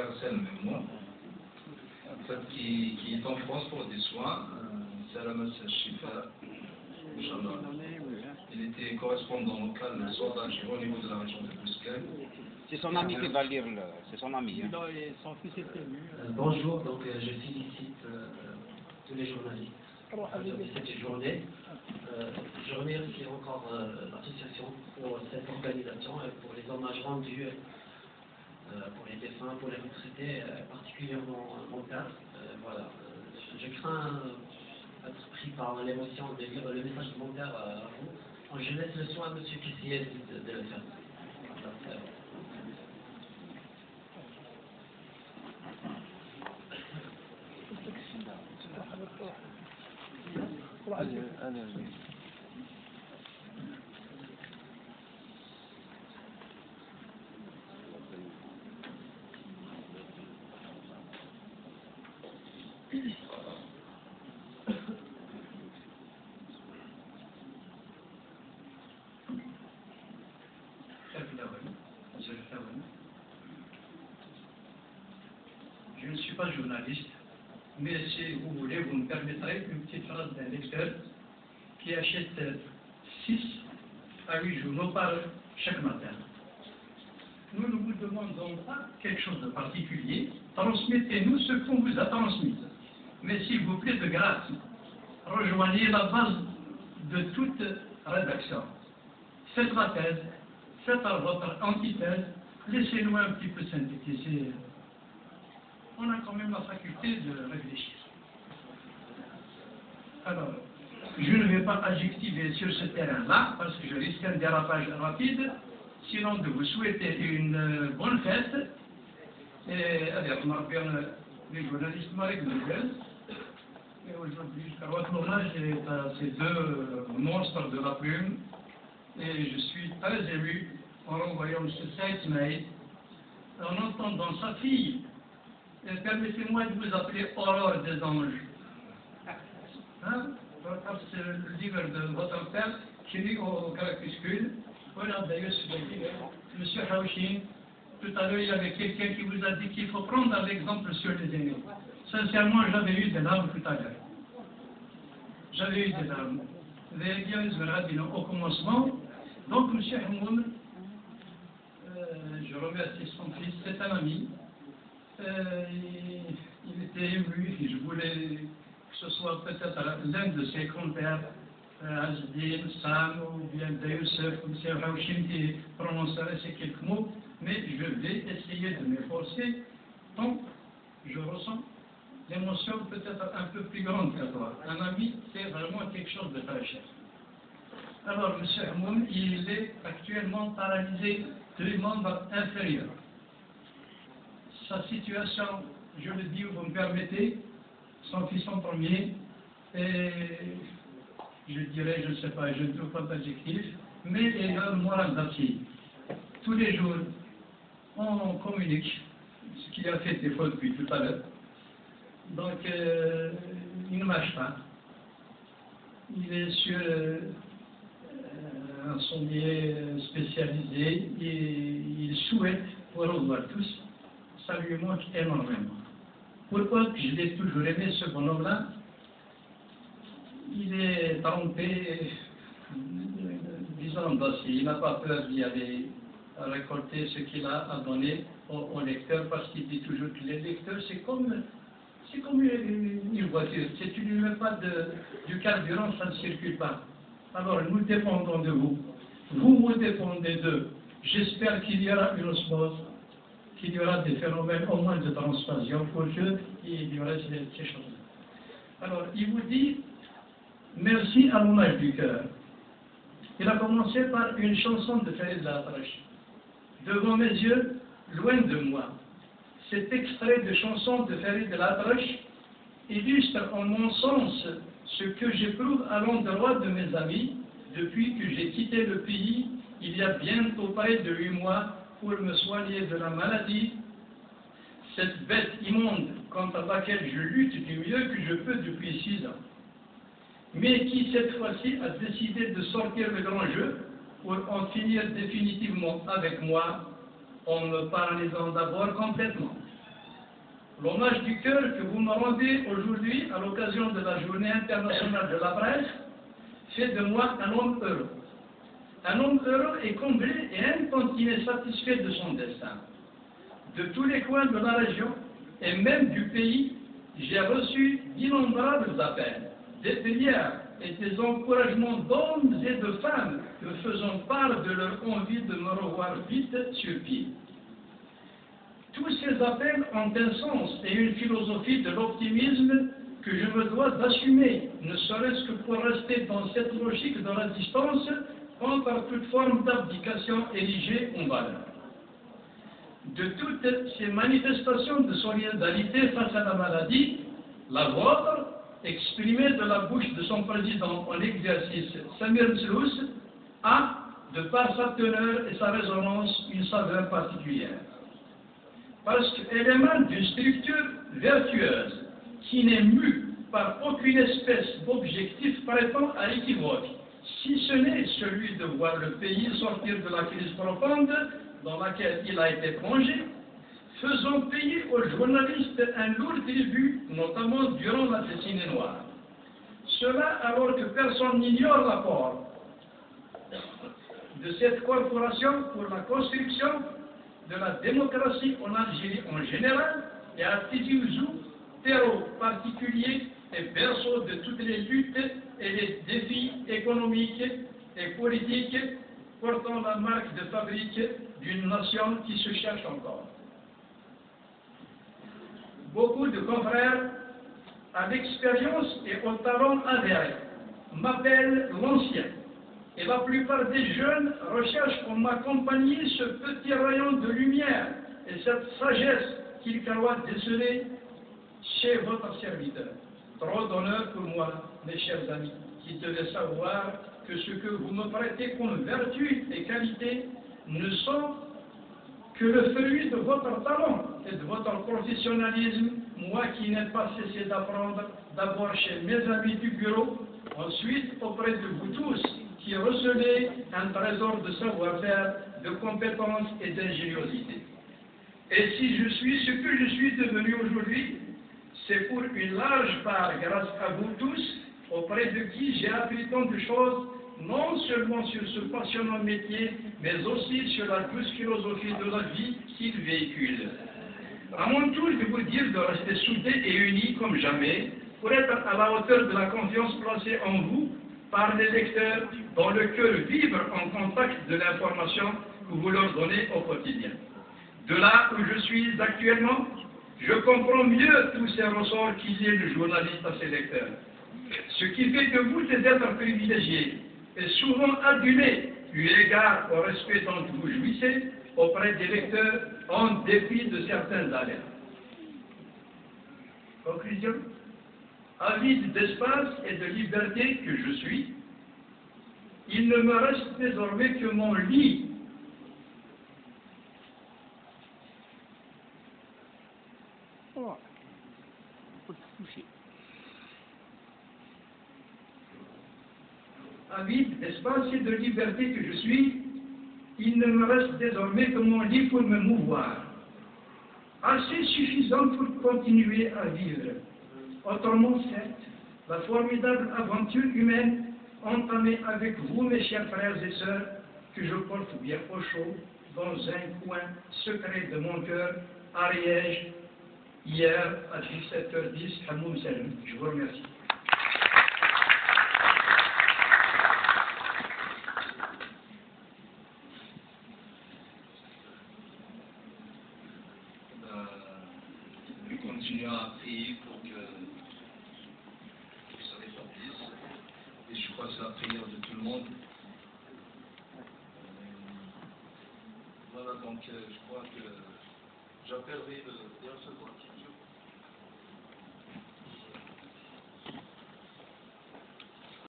Karsel Memoun, en fait, qui est en France pour des soins. Salamat Shifa, Inch'Allah. Il était correspondant local de sondage au niveau de la région de Bruxelles. C'est son ami qui va lire c'est son ami. Hein. Son fils est ému. Bonjour, donc je félicite tous les journalistes de cette journée. Je remercie encore l'association pour cette organisation et pour les hommages rendus pour les défunts, pour les retraités, particulièrement mon père. Voilà. Je crains être pris par l'émotion de lire le message de mon père à vous. Donc, je laisse le soin à M. Kissier de le faire. Je ne suis pas journaliste, mais si vous voulez, vous me permettrez une petite phrase d'un lecteur qui achète 6 à 8 journaux par chaque matin. Nous ne vous demandons pas quelque chose de particulier, transmettez-nous ce qu'on vous a transmis. Mais s'il vous plaît, de grâce, rejoignez la base de toute rédaction. Faites la thèse, faites votre antithèse, laissez-nous un petit peu synthétiser. On a quand même la faculté de réfléchir. Alors, je ne vais pas adjectiver sur ce terrain-là, parce que je risque un dérapage rapide, sinon de vous souhaiter une bonne fête, et avec les journalistes Marek Nobel. Et aujourd'hui, je fais votre hommage à ces deux monstres de la plume, et je suis très ému en renvoyant M. Saïd Maïd, en entendant sa fille. Permettez-moi de vous appeler Aurore des anges. Hein? C'est le livre de votre père qui lit au crépuscule. Voilà, d'ailleurs, M. Haouchin, tout à l'heure, il y avait quelqu'un qui vous a dit qu'il faut prendre l'exemple sur les aînés. Sincèrement, j'avais eu des larmes tout à l'heure. J'avais eu des larmes. Vous avez bien au commencement. Donc, M. Hamoun, je remercie son fils, c'est un ami. Il était ému et je voulais que ce soit peut-être l'un de ses compères, Azdin, Sam ou bien Youssef ou M. Haouchin qui prononcerait ces quelques mots, mais je vais essayer de m'efforcer. Donc, je ressens l'émotion peut-être un peu plus grande que toi. Un ami, c'est vraiment quelque chose de très cher. Alors, M. Hamoun, il est actuellement paralysé du membre inférieur. Sa situation, je le dis, vous me permettez, son fils en premier, et je dirais, je ne sais pas, je ne trouve pas d'adjectif, mais il a le moral d'acier. Tous les jours, on communique, ce qu'il a fait des fois depuis tout à l'heure. Donc, il ne marche pas. Il est sur un sondier spécialisé et il souhaite pour revoir tous. Ça lui manque énormément. Pourquoi je l'ai toujours aimé, ce bonhomme-là? Il est trempé, disons, d'acier. Il n'a pas peur d'y aller récolter ce qu'il a à donner aux lecteurs, parce qu'il dit toujours que les lecteurs, c'est comme une voiture. Si tu ne lui mets pas du carburant, ça ne circule pas. Alors, nous dépendons de vous. Vous dépendez d'eux. J'espère qu'il y aura une osmose, qu'il y aura des phénomènes au moins de transfusion pour qu'il y aura ces choses-là. Alors, il vous dit merci à l'hommage du cœur. Il a commencé par une chanson de Farid Latrache. Devant mes yeux, loin de moi. Cet extrait de chanson de Farid Latrache illustre en mon sens ce que j'éprouve à l'endroit de mes amis depuis que j'ai quitté le pays il y a bientôt près de 8 mois pour me soigner de la maladie, cette bête immonde contre laquelle je lutte du mieux que je peux depuis 6 ans, mais qui cette fois-ci a décidé de sortir le grand jeu pour en finir définitivement avec moi en me paralysant d'abord complètement. l'hommage du cœur que vous me rendez aujourd'hui à l'occasion de la Journée internationale de la presse fait de moi un homme heureux. Un homme heureux et comblé et un tantinet satisfait de son destin. De tous les coins de la région et même du pays, j'ai reçu d'innombrables appels, des prières et des encouragements d'hommes et de femmes me faisant part de leur envie de me revoir vite sur pied. Tous ces appels ont un sens et une philosophie de l'optimisme que je me dois d'assumer, ne serait-ce que pour rester dans cette logique de résistance contre toute forme d'abdication érigée en valeur. De toutes ces manifestations de solidarité face à la maladie, la vôtre, exprimée de la bouche de son président en exercice, Samir Msous, a, de par sa teneur et sa résonance, une saveur particulière. Parce qu'elle émane d'une structure vertueuse qui n'est mue par aucune espèce d'objectif prêtant à équivoque, si ce n'est celui de voir le pays sortir de la crise profonde dans laquelle il a été plongé, faisant payer aux journalistes un lourd tribut, notamment durant la décennie noire. Cela alors que personne n'ignore l'apport de cette corporation pour la construction de la démocratie en Algérie en général et à Tizi Ouzou, terreau particulier et berceau de toutes les luttes et les défis économiques et politiques portant la marque de fabrique d'une nation qui se cherche encore. Beaucoup de confrères à l'expérience et au talent avéré m'appellent l'ancien, et la plupart des jeunes recherchent pour m'accompagner ce petit rayon de lumière et cette sagesse qu'ils croient déceler chez votre serviteur. Trop d'honneur pour moi, mes chers amis, qui devez savoir que ce que vous me prêtez comme vertu et qualité ne sont que le fruit de votre talent et de votre professionnalisme, moi qui n'ai pas cessé d'apprendre, d'abord chez mes amis du bureau, ensuite auprès de vous tous, qui recelez un trésor de savoir-faire, de compétences et d'ingéniosité. Et si je suis ce que je suis devenu aujourd'hui, c'est pour une large part grâce à vous tous, auprès de qui j'ai appris tant de choses, non seulement sur ce passionnant métier, mais aussi sur la douce philosophie de la vie qu'il véhicule. À mon tour de vous dire de rester soudés et unis comme jamais, pour être à la hauteur de la confiance placée en vous par les lecteurs dont le cœur vibre en contact de l'information que vous leur donnez au quotidien. De là où je suis actuellement, je comprends mieux tous ces ressorts qui lient le journaliste à ses lecteurs. Ce qui fait de vous des êtres privilégiés et souvent adulés, eu égard au respect dont vous jouissez auprès des lecteurs en dépit de certains aléas. Conclusion. Avide d'espace et de liberté que je suis, il ne me reste désormais que mon lit. Avide d'espace et de liberté que je suis, il ne me reste désormais que mon lit pour me mouvoir, assez suffisant pour continuer à vivre. Autrement, certes, la formidable aventure humaine entamée avec vous, mes chers frères et sœurs, que je porte bien au chaud, dans un coin secret de mon cœur, à Liège, hier à 17h10, Hamoum Salim. Je vous remercie. Nous continuons à prier pour que ça rétablisse. Et je crois que c'est la prière de tout le monde. Voilà, donc je crois que j'appellerai le directeur de la structure.